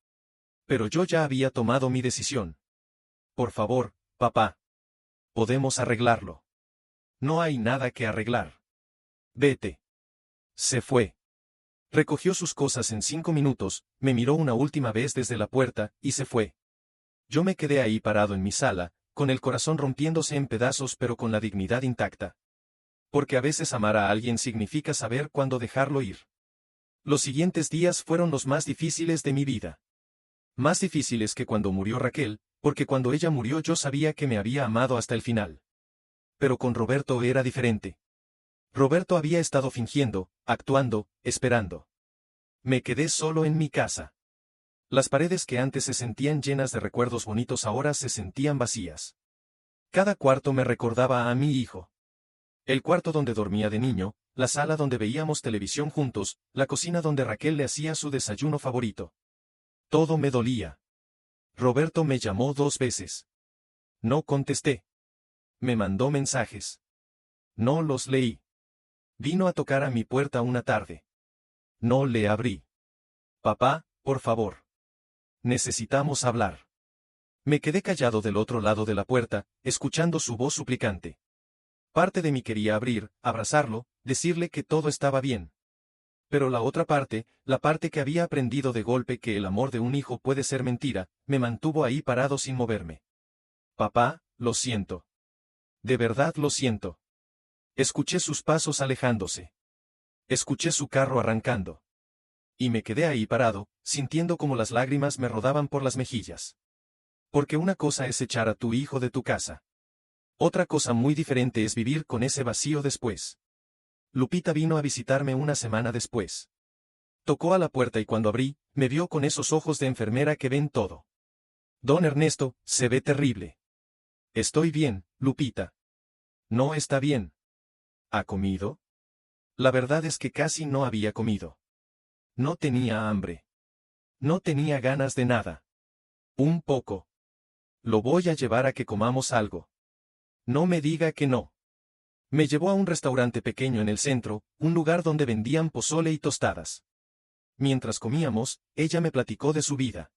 Pero yo ya había tomado mi decisión. Por favor, papá. Podemos arreglarlo. No hay nada que arreglar. Vete. Se fue. Recogió sus cosas en 5 minutos, me miró una última vez desde la puerta, y se fue. Yo me quedé ahí parado en mi sala, con el corazón rompiéndose en pedazos pero con la dignidad intacta. Porque a veces amar a alguien significa saber cuándo dejarlo ir. Los siguientes días fueron los más difíciles de mi vida. Más difíciles que cuando murió Raquel, porque cuando ella murió yo sabía que me había amado hasta el final. Pero con Roberto era diferente. Roberto había estado fingiendo, actuando, esperando. Me quedé solo en mi casa. Las paredes que antes se sentían llenas de recuerdos bonitos ahora se sentían vacías. Cada cuarto me recordaba a mi hijo. El cuarto donde dormía de niño, la sala donde veíamos televisión juntos, la cocina donde Raquel le hacía su desayuno favorito. Todo me dolía. Roberto me llamó 2 veces. No contesté. Me mandó mensajes. No los leí. Vino a tocar a mi puerta una tarde. No le abrí. Papá, por favor. Necesitamos hablar. Me quedé callado del otro lado de la puerta, escuchando su voz suplicante. Parte de mí quería abrir, abrazarlo, decirle que todo estaba bien. Pero la otra parte, la parte que había aprendido de golpe que el amor de un hijo puede ser mentira, me mantuvo ahí parado sin moverme. Papá, lo siento. De verdad lo siento. Escuché sus pasos alejándose. Escuché su carro arrancando. Y me quedé ahí parado, sintiendo como las lágrimas me rodaban por las mejillas. Porque una cosa es echar a tu hijo de tu casa. Otra cosa muy diferente es vivir con ese vacío después. Lupita vino a visitarme una semana después. Tocó a la puerta y cuando abrí, me vio con esos ojos de enfermera que ven todo. Don Ernesto, se ve terrible. Estoy bien, Lupita. No está bien. ¿Ha comido? La verdad es que casi no había comido. No tenía hambre. No tenía ganas de nada. Un poco. Lo voy a llevar a que comamos algo. No me diga que no. Me llevó a un restaurante pequeño en el centro, un lugar donde vendían pozole y tostadas. Mientras comíamos, ella me platicó de su vida.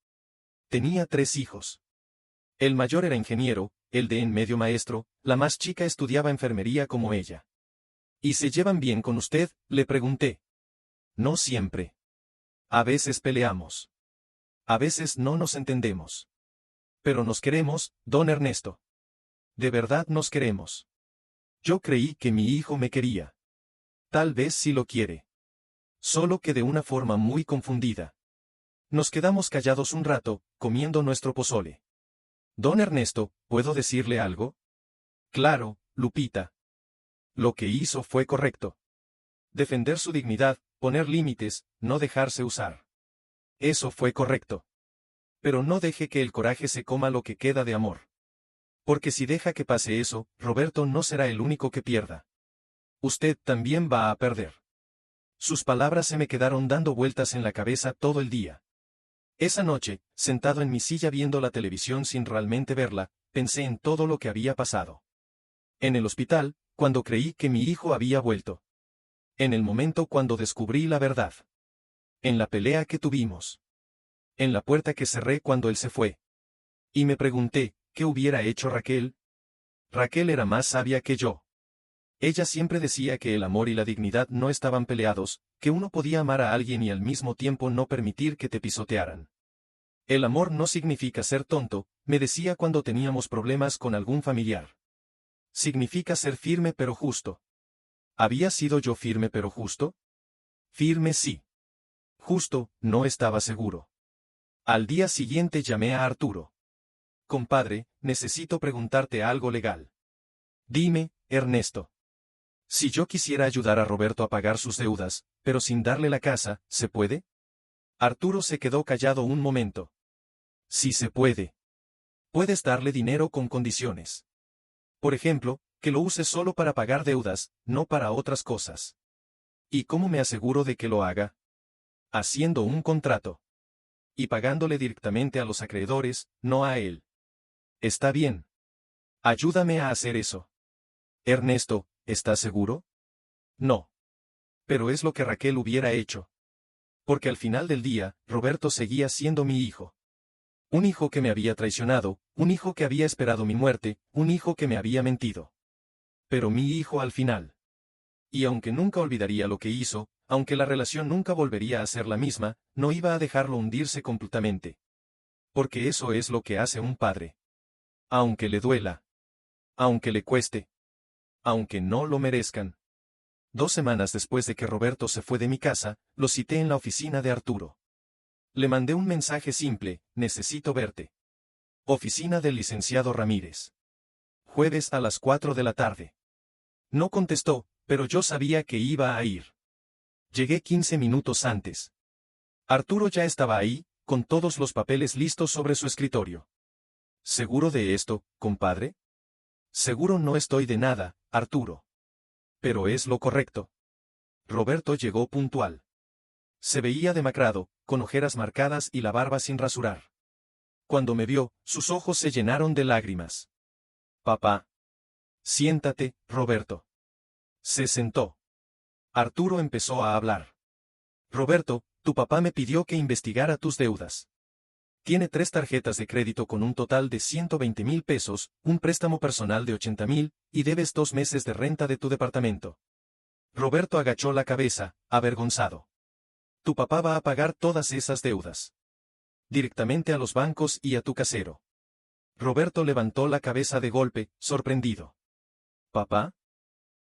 Tenía 3 hijos. El mayor era ingeniero, el de en medio maestro, la más chica estudiaba enfermería como ella. ¿Y se llevan bien con usted?, le pregunté. No siempre. A veces peleamos. A veces no nos entendemos. Pero nos queremos, don Ernesto. De verdad nos queremos. Yo creí que mi hijo me quería. Tal vez sí lo quiere. Solo que de una forma muy confundida. Nos quedamos callados un rato, comiendo nuestro pozole. Don Ernesto, ¿puedo decirle algo? Claro, Lupita. Lo que hizo fue correcto. Defender su dignidad, poner límites, no dejarse usar. Eso fue correcto. Pero no deje que el coraje se coma lo que queda de amor. Porque si deja que pase eso, Roberto no será el único que pierda. Usted también va a perder. Sus palabras se me quedaron dando vueltas en la cabeza todo el día. Esa noche, sentado en mi silla viendo la televisión sin realmente verla, pensé en todo lo que había pasado. En el hospital, cuando creí que mi hijo había vuelto. En el momento cuando descubrí la verdad. En la pelea que tuvimos. En la puerta que cerré cuando él se fue. Y me pregunté, ¿qué hubiera hecho Raquel? Raquel era más sabia que yo. Ella siempre decía que el amor y la dignidad no estaban peleados, que uno podía amar a alguien y al mismo tiempo no permitir que te pisotearan. El amor no significa ser tonto, me decía cuando teníamos problemas con algún familiar. Significa ser firme pero justo. ¿Había sido yo firme pero justo? Firme sí. Justo, no estaba seguro. Al día siguiente llamé a Arturo. Compadre, necesito preguntarte algo legal. Dime, Ernesto. Si yo quisiera ayudar a Roberto a pagar sus deudas, pero sin darle la casa, ¿se puede? Arturo se quedó callado un momento. Sí se puede. Puedes darle dinero con condiciones. Por ejemplo, que lo use solo para pagar deudas, no para otras cosas. ¿Y cómo me aseguro de que lo haga? Haciendo un contrato. Y pagándole directamente a los acreedores, no a él. Está bien. Ayúdame a hacer eso. Ernesto, ¿estás seguro? No. Pero es lo que Raquel hubiera hecho. Porque al final del día, Roberto seguía siendo mi hijo. Un hijo que me había traicionado, un hijo que había esperado mi muerte, un hijo que me había mentido. Pero mi hijo al final. Y aunque nunca olvidaría lo que hizo, aunque la relación nunca volvería a ser la misma, no iba a dejarlo hundirse completamente. Porque eso es lo que hace un padre. Aunque le duela. Aunque le cueste. Aunque no lo merezcan. 2 semanas después de que Roberto se fue de mi casa, lo cité en la oficina de Arturo. Le mandé un mensaje simple: necesito verte. Oficina del licenciado Ramírez. Jueves a las 4 de la tarde. No contestó, pero yo sabía que iba a ir. Llegué 15 minutos antes. Arturo ya estaba ahí, con todos los papeles listos sobre su escritorio. ¿Seguro de esto, compadre? Seguro no estoy de nada, Arturo. Pero es lo correcto. Roberto llegó puntual. Se veía demacrado, con ojeras marcadas y la barba sin rasurar. Cuando me vio, sus ojos se llenaron de lágrimas. Papá. Siéntate, Roberto. Se sentó. Arturo empezó a hablar. Roberto, tu papá me pidió que investigara tus deudas. Tiene 3 tarjetas de crédito con un total de 120,000 pesos, un préstamo personal de 80,000, y debes 2 meses de renta de tu departamento. Roberto agachó la cabeza, avergonzado. Tu papá va a pagar todas esas deudas. Directamente a los bancos y a tu casero. Roberto levantó la cabeza de golpe, sorprendido. ¿Papá?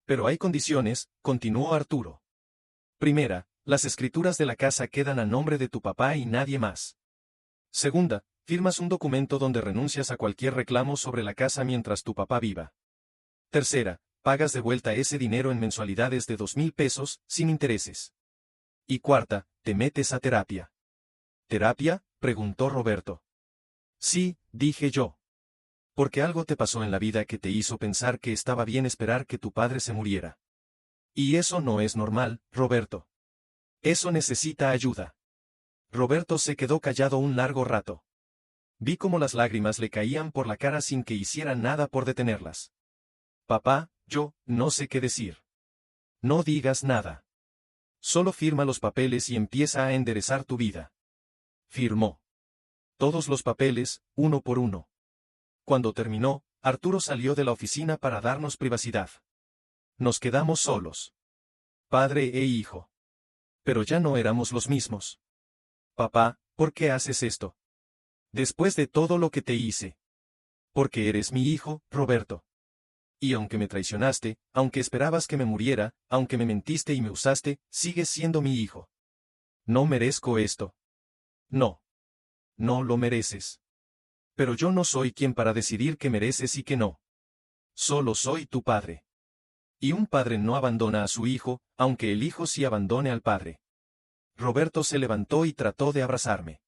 Pero hay condiciones, continuó Arturo. Primera, las escrituras de la casa quedan a nombre de tu papá y nadie más. Segunda, firmas un documento donde renuncias a cualquier reclamo sobre la casa mientras tu papá viva. Tercera, pagas de vuelta ese dinero en mensualidades de 2,000 pesos, sin intereses. Y cuarta, te metes a terapia. ¿Terapia?, preguntó Roberto. Sí, dije yo. Porque algo te pasó en la vida que te hizo pensar que estaba bien esperar que tu padre se muriera. Y eso no es normal, Roberto. Eso necesita ayuda. Roberto se quedó callado un largo rato. Vi cómo las lágrimas le caían por la cara sin que hiciera nada por detenerlas. Papá, yo, no sé qué decir. No digas nada. Solo firma los papeles y empieza a enderezar tu vida. Firmó. Todos los papeles, uno por uno. Cuando terminó, Arturo salió de la oficina para darnos privacidad. Nos quedamos solos. Padre e hijo. Pero ya no éramos los mismos. Papá, ¿por qué haces esto? Después de todo lo que te hice. Porque eres mi hijo, Roberto. Y aunque me traicionaste, aunque esperabas que me muriera, aunque me mentiste y me usaste, sigues siendo mi hijo. No merezco esto. No. No lo mereces. Pero yo no soy quien para decidir qué mereces y qué no. Solo soy tu padre. Y un padre no abandona a su hijo, aunque el hijo sí abandone al padre. Roberto se levantó y trató de abrazarme.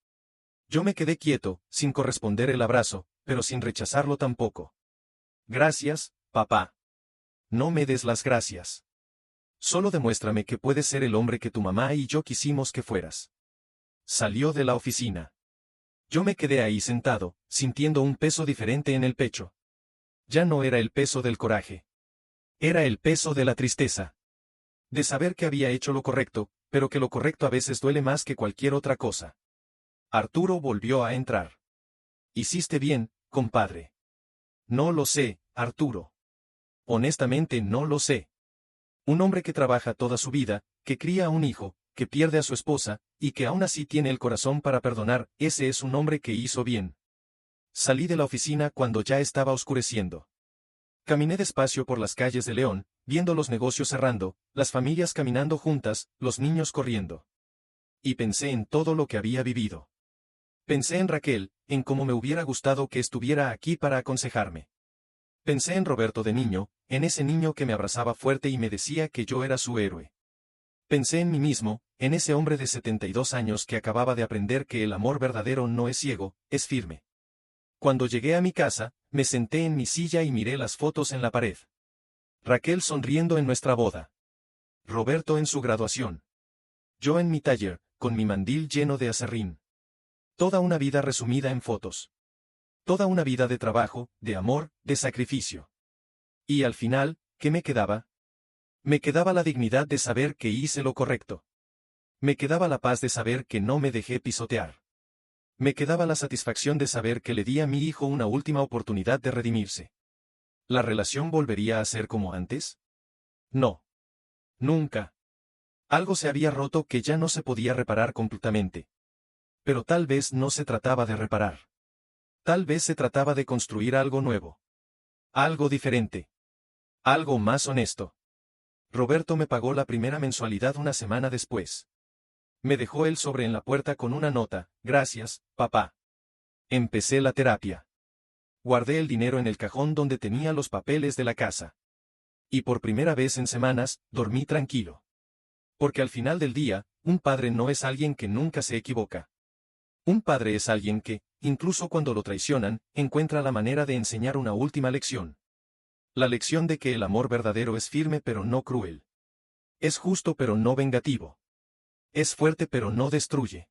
Yo me quedé quieto, sin corresponder el abrazo, pero sin rechazarlo tampoco. Gracias, papá. No me des las gracias. Solo demuéstrame que puedes ser el hombre que tu mamá y yo quisimos que fueras. Salió de la oficina. Yo me quedé ahí sentado, sintiendo un peso diferente en el pecho. Ya no era el peso del coraje. Era el peso de la tristeza. De saber que había hecho lo correcto, pero que lo correcto a veces duele más que cualquier otra cosa. Arturo volvió a entrar. Hiciste bien, compadre. No lo sé, Arturo. Honestamente no lo sé. Un hombre que trabaja toda su vida, que cría a un hijo, que pierde a su esposa, y que aún así tiene el corazón para perdonar, ese es un hombre que hizo bien. Salí de la oficina cuando ya estaba oscureciendo. Caminé despacio por las calles de León, viendo los negocios cerrando, las familias caminando juntas, los niños corriendo. Y pensé en todo lo que había vivido. Pensé en Raquel, en cómo me hubiera gustado que estuviera aquí para aconsejarme. Pensé en Roberto de niño, en ese niño que me abrazaba fuerte y me decía que yo era su héroe. Pensé en mí mismo, en ese hombre de 72 años que acababa de aprender que el amor verdadero no es ciego, es firme. Cuando llegué a mi casa, me senté en mi silla y miré las fotos en la pared. Raquel sonriendo en nuestra boda. Roberto en su graduación. Yo en mi taller, con mi mandil lleno de aserrín. Toda una vida resumida en fotos. Toda una vida de trabajo, de amor, de sacrificio. Y al final, ¿qué me quedaba? Me quedaba la dignidad de saber que hice lo correcto. Me quedaba la paz de saber que no me dejé pisotear. Me quedaba la satisfacción de saber que le di a mi hijo una última oportunidad de redimirse. ¿La relación volvería a ser como antes? No. Nunca. Algo se había roto que ya no se podía reparar completamente. Pero tal vez no se trataba de reparar. Tal vez se trataba de construir algo nuevo. Algo diferente. Algo más honesto. Roberto me pagó la primera mensualidad una semana después. Me dejó el sobre en la puerta con una nota: gracias, papá. Empecé la terapia. Guardé el dinero en el cajón donde tenía los papeles de la casa. Y por primera vez en semanas, dormí tranquilo. Porque al final del día, un padre no es alguien que nunca se equivoca. Un padre es alguien que, incluso cuando lo traicionan, encuentra la manera de enseñar una última lección. La lección de que el amor verdadero es firme pero no cruel. Es justo pero no vengativo. Es fuerte pero no destruye.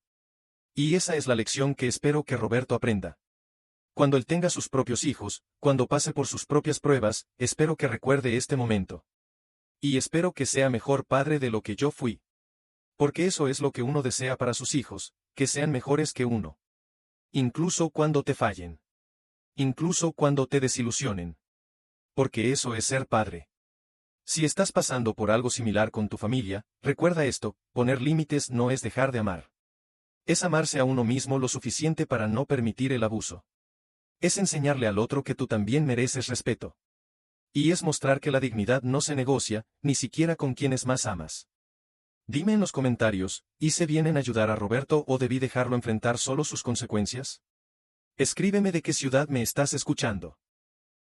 Y esa es la lección que espero que Roberto aprenda. Cuando él tenga sus propios hijos, cuando pase por sus propias pruebas, espero que recuerde este momento. Y espero que sea mejor padre de lo que yo fui. Porque eso es lo que uno desea para sus hijos, que sean mejores que uno. Incluso cuando te fallen. Incluso cuando te desilusionen. Porque eso es ser padre. Si estás pasando por algo similar con tu familia, recuerda esto: poner límites no es dejar de amar. Es amarse a uno mismo lo suficiente para no permitir el abuso. Es enseñarle al otro que tú también mereces respeto. Y es mostrar que la dignidad no se negocia, ni siquiera con quienes más amas. Dime en los comentarios, ¿hice bien en ayudar a Roberto o debí dejarlo enfrentar solo sus consecuencias? Escríbeme de qué ciudad me estás escuchando.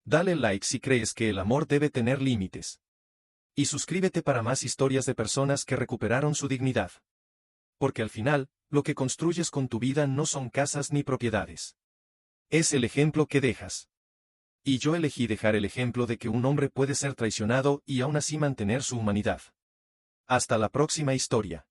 Dale like si crees que el amor debe tener límites. Y suscríbete para más historias de personas que recuperaron su dignidad. Porque al final, lo que construyes con tu vida no son casas ni propiedades. Es el ejemplo que dejas. Y yo elegí dejar el ejemplo de que un hombre puede ser traicionado y aún así mantener su humanidad. Hasta la próxima historia.